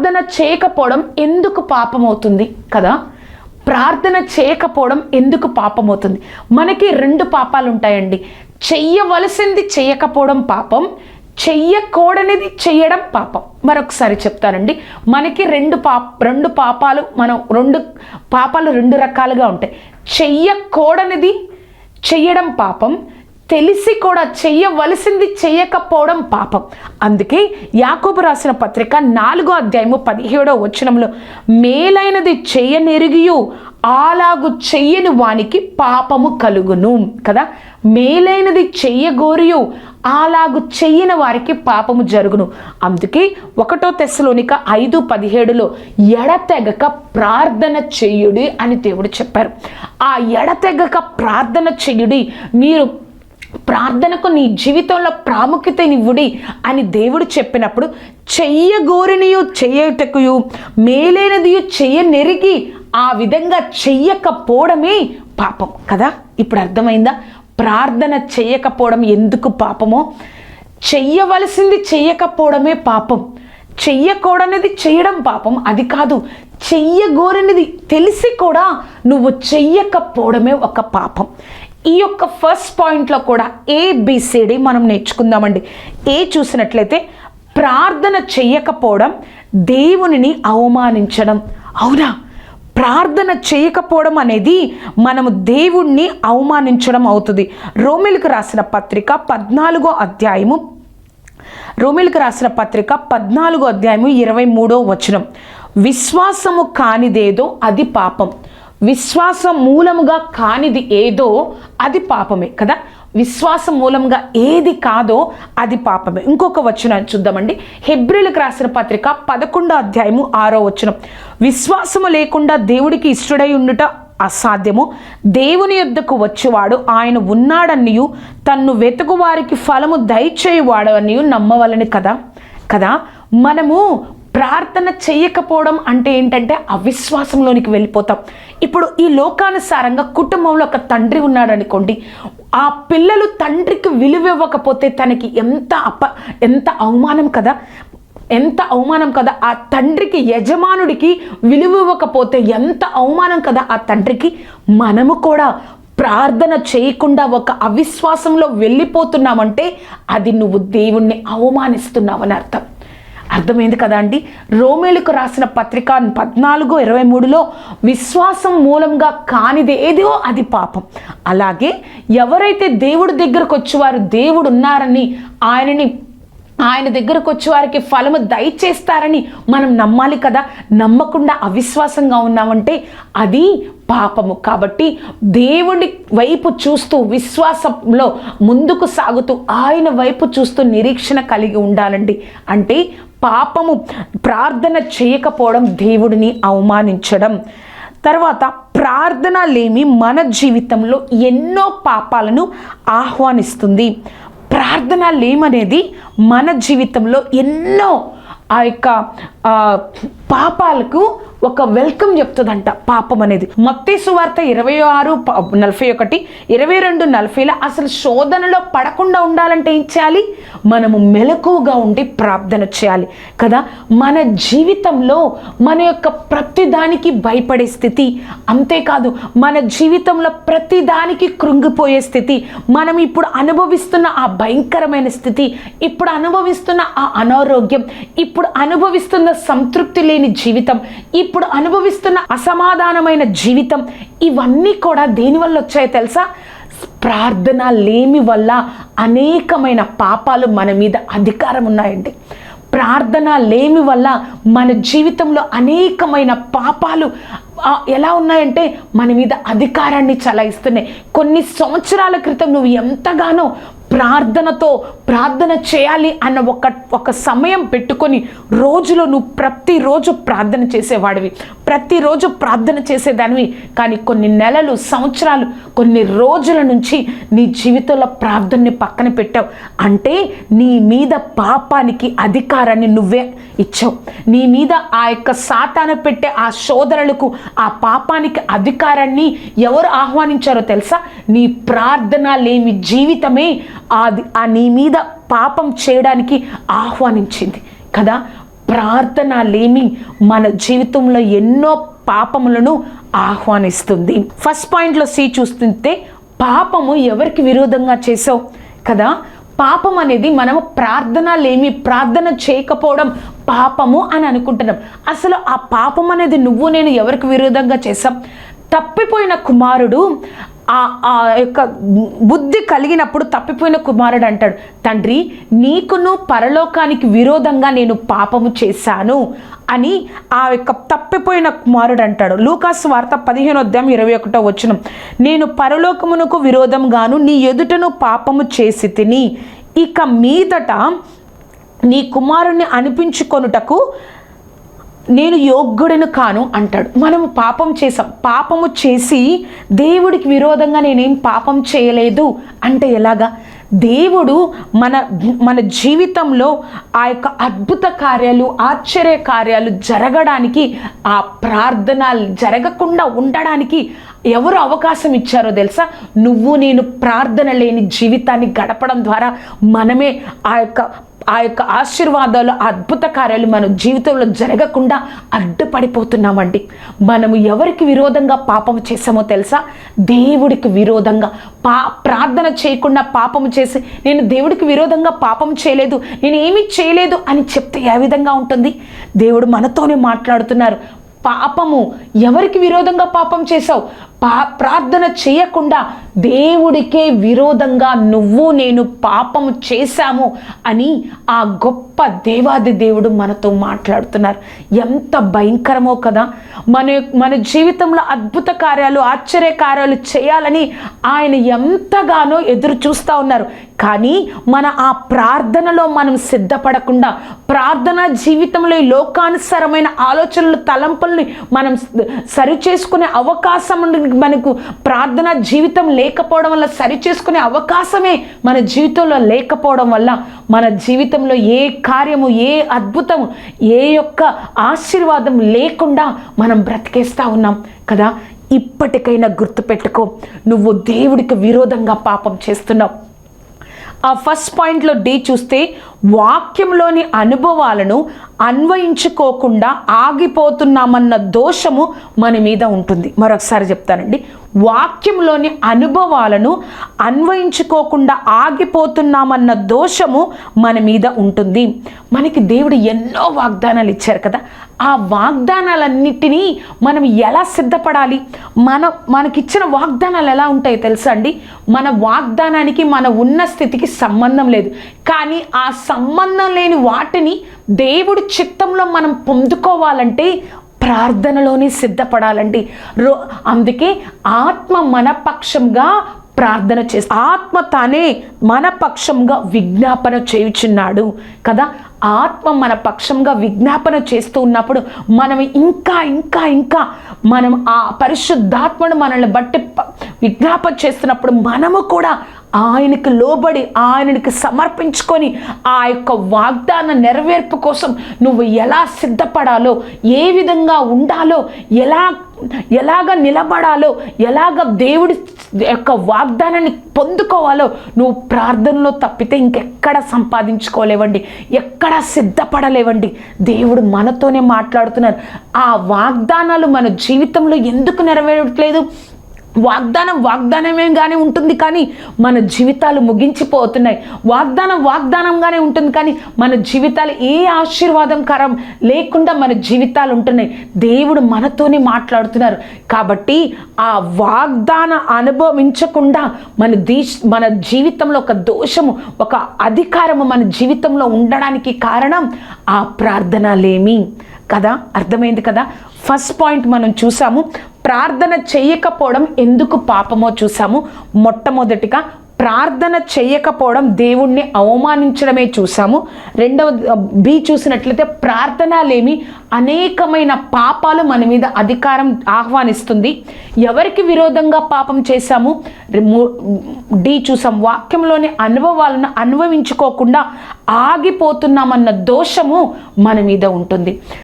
ప్రార్థన చేయకపోవడం ఎందుకు పాపం అవుతుంది కదా? ప్రార్థన చేయకపోవడం ఎందుకు పాపం అవుతుంది? మనకి 2 పాపాలు ఉంటాయండి. చెయ్యవలసింది చేయకపోవడం పాపం, చెయ్యకూడనిది చేయడం పాపం. మరొకసారి చెప్తానండి. మనకి 2 పాపాలు, మనం 2 పాపాలు 2 రకాలుగా ఉంటాయి. చెయ్యకూడనిది చేయడం పాపం, తెలిసి కూడా చెయ్యవలసింది చేయకపోవడం పాపం. అందుకే యాకోబు రాసిన పత్రిక 4వ అధ్యాయము 17వ వచనంలో మేలైనది చెయ్యనెరిగియు అలాగు చెయ్యని వానికి పాపము కలుగును కదా. మేలైనది చెయ్యగోరియు అలాగు చెయ్యని వారికి పాపము జరుగును. అందుకే 1 తెస్సలోనిక 5:17లో ఎడతెగక ప్రార్థన చెయ్యుడి అని దేవుడు చెప్పారు. ఆ ఎడతెగక ప్రార్థన చెయ్యుడి, మీరు ప్రార్థనకు నీ జీవితంలో ప్రాముఖ్యతనివ్వుడి అని దేవుడు చెప్పినప్పుడు చెయ్యగోరినియు చెయ్యటకుయు మేలైనదియు చెయ్యనెరిగి ఆ విధంగా చెయ్యకపోవడమే పాపం కదా. ఇప్పుడు అర్థమైందా ప్రార్థన చెయ్యకపోవడం ఎందుకు పాపమో? చెయ్యవలసింది చెయ్యకపోవడమే పాపం, చెయ్యకూడనిది చేయడం పాపం. అది కాదు, చెయ్యగోరినది తెలిసి కూడా నువ్వు చెయ్యకపోవడమే ఒక పాపం. ఈ యొక్క ఫస్ట్ పాయింట్లో కూడా ABCD మనం నేర్చుకుందామండి. ఏ చూసినట్లయితే ప్రార్థన చెయ్యకపోవడం దేవునిని అవమానించడం. అవునా? ప్రార్థన చేయకపోవడం అనేది మనము దేవుణ్ణి అవమానించడం అవుతుంది. రోమీయులకు రాసిన పత్రిక 14వ అధ్యాయము 23వ వచనం, విశ్వాసము కానిదేదో అది పాపం. విశ్వాసం మూలముగా కానిది ఏదో అది పాపమే కదా. విశ్వాసం మూలంగా ఏది కాదో అది పాపమే. ఇంకొక వచనం చూద్దామండి. హెబ్రీయులకు రాసిన పత్రిక 11వ అధ్యాయము 6వ వచనం, విశ్వాసము లేకుండా దేవుడికి ఇష్టడై ఉండుట అసాధ్యము. దేవుని యొద్దకు వచ్చేవాడు ఆయన ఉన్నాడనియు తన్ను వెతుకు వారికి ఫలము దయచేయువాడు అనియు నమ్మవలని కదా. మనము ప్రార్థన చేయకపోవడం అంటే ఏంటంటే అవిశ్వాసంలోనికి వెళ్ళిపోతాం. ఇప్పుడు ఈ లోకానుసారంగా కుటుంబంలో ఒక తండ్రి ఉన్నాడు అనుకోండి, ఆ పిల్లలు తండ్రికి విలువ ఇవ్వకపోతే తనకి ఎంత అవమానం కదా, ఎంత అవమానం కదా. ఆ తండ్రికి, యజమానుడికి విలువ ఇవ్వకపోతే ఎంత అవమానం కదా ఆ తండ్రికి. మనము కూడా ప్రార్థన చేయకుండా ఒక అవిశ్వాసంలో వెళ్ళిపోతున్నామంటే అది నువ్వు దేవుణ్ణి అవమానిస్తున్నావని అర్థం. అర్థమైంది కదా అండి. రోమీయులకు రాసిన పత్రిక 14:23లో విశ్వాసం మూలంగా కానిది ఏదో అది పాపం. అలాగే ఎవరైతే దేవుడి దగ్గరకు వచ్చేవారు దేవుడు ఉన్నారని ఆయన దగ్గరకు వచ్చే వారికి ఫలము దయచేస్తారని మనం నమ్మాలి కదా. నమ్మకుండా అవిశ్వాసంగా ఉన్నామంటే అది పాపము. కాబట్టి దేవుడి వైపు చూస్తూ విశ్వాసంలో ముందుకు సాగుతూ ఆయన వైపు చూస్తూ నిరీక్షణ కలిగి ఉండాలండి. అంటే పాపము ప్రార్థన చేయకపోవడం, దేవుడిని అవమానించడం. తర్వాత ప్రార్థన లేమి మన జీవితంలో ఎన్నో పాపాలను ఆహ్వానిస్తుంది. ప్రార్థన లేమనేది మన జీవితంలో ఎన్నో ఆ యొక్క పాపాలకు ఒక వెల్కమ్ చెప్తుందంట పాపం అనేది. మత్తయి సువార్త 26:41, 22:40 అసలు శోధనలో పడకుండా ఉండాలంటే ఏం చేయాలి? మనము మెలకువగా ఉండి ప్రార్థన చేయాలి కదా. మన జీవితంలో మన యొక్క ప్రతిదానికి భయపడే స్థితి, అంతేకాదు మన జీవితంలో ప్రతిదానికి కృంగిపోయే స్థితి, మనం ఇప్పుడు అనుభవిస్తున్న ఆ భయంకరమైన స్థితి, ఇప్పుడు అనుభవిస్తున్న ఆ అనారోగ్యం, ఇప్పుడు అనుభవిస్తున్న సంతృప్తి లేని జీవితం, ఇప్పుడు అనుభవిస్తున్న అసమాధానమైన జీవితం, ఇవన్నీ కూడా దేనివల్ల వచ్చాయో తెలుసా? ప్రార్థన లేమి వల్ల అనేకమైన పాపాలు మన మీద అధికారం ఉన్నాయండి. ప్రార్థన లేమి వల్ల మన జీవితంలో అనేకమైన పాపాలు ఎలా ఉన్నాయంటే మన మీద అధికారాన్ని చలాయిస్తున్నాయి. కొన్ని సంవత్సరాల క్రితం నువ్వు ఎంతగానో ప్రార్థన చేయాలి అన్న ఒక సమయం పెట్టుకొని రోజులో నువ్వు ప్రతిరోజు ప్రార్థన చేసేవాడివి, ప్రతిరోజు ప్రార్థన చేసేదానివి. కానీ కొన్ని నెలలు, సంవత్సరాలు, కొన్ని రోజుల నుంచి నీ జీవితంలో ప్రార్థనని పక్కన పెట్టావు. అంటే నీ మీద పాపానికి అధికారాన్ని నువ్వే ఇచ్చావు. నీ మీద ఆ యొక్క సాతాను పెట్టే ఆ శోధనలకు, ఆ పాపానికి అధికారాన్ని ఎవరు ఆహ్వానించారో తెలుసా? నీ ప్రార్థన లేని జీవితమే నీ మీద పాపం చేయడానికి ఆహ్వానించింది కదా. ప్రార్థన లేమి మన జీవితంలో ఎన్నో పాపములను ఆహ్వానిస్తుంది. ఫస్ట్ పాయింట్లో సి చూస్తుంటే పాపము ఎవరికి విరోధంగా చేసావు కదా. పాపం అనేది మనము ప్రార్థన చేయకపోవడం పాపము అని అనుకుంటున్నాం. అసలు ఆ పాపం అనేది నువ్వు నేను ఎవరికి విరోధంగా చేసాం? తప్పిపోయిన కుమారుడు ఆ యొక్క బుద్ధి కలిగినప్పుడు తప్పిపోయిన కుమారుడు అంటాడు, తండ్రి నీకును పరలోకానికి విరోధంగా నేను పాపము చేశాను అని ఆ యొక్క తప్పిపోయిన కుమారుడు అంటాడు. లూకాసు వార్త 15:21 నేను పరలోకమునకు విరోధంగాను నీ ఎదుటను పాపము చేసి తిని ఇక మీదట నీ కుమారుణ్ణి అనిపించుకొనుటకు నేను యోగ్యుడను కాను అంటాడు. మనము పాపం చేసాం, పాపము చేసి దేవుడికి విరోధంగా నేనేం పాపం చేయలేదు అంటే ఎలాగా? దేవుడు మన జీవితంలో ఆ యొక్క అద్భుత కార్యాలు ఆశ్చర్య కార్యాలు జరగడానికి, ఆ ప్రార్థన జరగకుండా ఉండడానికి ఎవరు అవకాశం ఇచ్చారో తెలుసా? నువ్వు నేను ప్రార్థన లేని జీవితాన్ని గడపడం ద్వారా మనమే ఆ యొక్క ఆశీర్వాదాలు అద్భుత కార్యాలు మన జీవితంలో జరగకుండా అడ్డుపడిపోతున్నామండి. మనము ఎవరికి విరోధంగా పాపం చేసామో తెలుసా? దేవుడికి విరోధంగా ప్రార్థన చేయకుండా పాపము చేసి నేను దేవుడికి విరోధంగా పాపం చేయలేదు, నేను ఏమీ చేయలేదు అని చెప్తే ఏ విధంగా ఉంటుంది? దేవుడు మనతోనే మాట్లాడుతున్నారు. పాపము ఎవరికి విరోధంగా పాపం చేసావు? ప్రార్థన చేయకుండా దేవుడికే విరోధంగా నువ్వు నేను పాపము చేశాము అని ఆ గొప్ప దేవాది దేవుడు మనతో మాట్లాడుతున్నారు. ఎంత భయంకరమో కదా. మన జీవితంలో అద్భుత కార్యాలు ఆశ్చర్య కార్యాలు చేయాలని ఆయన ఎంతగానో ఎదురు చూస్తూ ఉన్నారు. కానీ ఆ ప్రార్థనలో మనం సిద్ధపడకుండా, ప్రార్థన జీవితంలో ఈ లోకానుసారమైన ఆలోచనలు తలంపుల్ని మనం సరి చేసుకునే అవకాశం మనకు ప్రార్థన జీవితం లేకపోవడం వల్ల, సరి చేసుకునే అవకాశమే మన జీవితంలో లేకపోవడం వల్ల మన జీవితంలో ఏ కార్యము, ఏ అద్భుతము, ఏ యొక్క ఆశీర్వాదం లేకుండా మనం బ్రతికేస్తూ ఉన్నాం కదా. ఇప్పటికైనా గుర్తుపెట్టుకో, నువ్వు దేవుడికి విరోధంగా పాపం చేస్తున్నావు. ఆ ఫస్ట్ పాయింట్లో డి చూస్తే వాక్యంలోని అనుభవాలను అన్వయించుకోకుండా ఆగిపోతున్నామన్న దోషము మన మీద ఉంటుంది. మరొకసారి చెప్తానండి, వాక్యంలోని అనుభవాలను అన్వయించుకోకుండా ఆగిపోతున్నామన్న దోషము మన మీద ఉంటుంది. మనకి దేవుడు ఎన్నో వాగ్దానాలు ఇచ్చారు కదా. ఆ వాగ్దానాలన్నిటినీ మనం ఎలా సిద్ధపడాలి? మనకిచ్చిన వాగ్దానాలు ఎలా ఉంటాయో తెలుసా అండి? మన వాగ్దానానికి మన ఉన్న స్థితికి సంబంధం లేదు. కానీ ఆ సంబంధం లేని వాటిని దేవుడి చిత్తంలో మనం పొందుకోవాలంటే ప్రార్థనలోనే సిద్ధపడాలండి. అందుకే ఆత్మ మన పక్షంగా ప్రార్థన చేసి ఆత్మ తానే మన పక్షంగా విజ్ఞాపన చేయుచున్నాడు కదా. ఆత్మ మన పక్షంగా విజ్ఞాపన చేస్తూ ఉన్నప్పుడు మనం ఇంకా ఇంకా ఇంకా మనం ఆ పరిశుద్ధాత్మను మనల్ని బట్టి విజ్ఞాపన చేస్తున్నప్పుడు మనము కూడా ఆయనకి లోబడి ఆయనకి సమర్పించుకొని ఆ యొక్క వాగ్దాన నెరవేర్పు కోసం నువ్వు ఎలా సిద్ధపడాలో, ఏ విధంగా ఉండాలో, ఎలాగ నిలబడాలో, ఎలాగ దేవుడి యొక్క వాగ్దానాన్ని పొందుకోవాలో నువ్వు ప్రార్థనలో తప్పితే ఇంకెక్కడ సంపాదించుకోలేవండి, ఎక్కడ సిద్ధపడలేవండి. దేవుడు మనతోనే మాట్లాడుతున్నారు. ఆ వాగ్దానాలు మన జీవితంలో ఎందుకు నెరవేరట్లేదు? వాగ్దానమేగానే ఉంటుంది కానీ మన జీవితాలు ముగించిపోతున్నాయి. వాగ్దానంగానే ఉంటుంది కానీ మన జీవితాలు ఏ ఆశీర్వాదంకరం లేకుండా మన జీవితాలు ఉంటున్నాయి. దేవుడు మనతోనే మాట్లాడుతున్నారు. కాబట్టి ఆ వాగ్దాన అనుభవించకుండా మన జీవితంలో ఒక దోషము, ఒక అధికారము మన జీవితంలో ఉండడానికి కారణం ఆ ప్రార్థనలేమి కదా. అర్థమైంది కదా. ఫస్ట్ పాయింట్ మనం చూసాము, ప్రార్థన చేయకపోవడం ఎందుకు పాపమో చూసాము. మొట్టమొదటిగా ప్రార్థన చేయకపోవడం దేవుణ్ణి అవమానించడమే చూసాము. రెండవ బి చూసినట్లయితే ప్రార్థనలేమి అనేకమైన పాపాలు మన మీద అధికారం ఆహ్వానిస్తుంది. ఎవరికి విరోధంగా పాపం చేశాము? డి చూసాం, వాక్యంలోని అనుభవాలను అనుభవించుకోకుండా ఆగిపోతున్నామన్న దోషము మన మీద ఉంటుంది.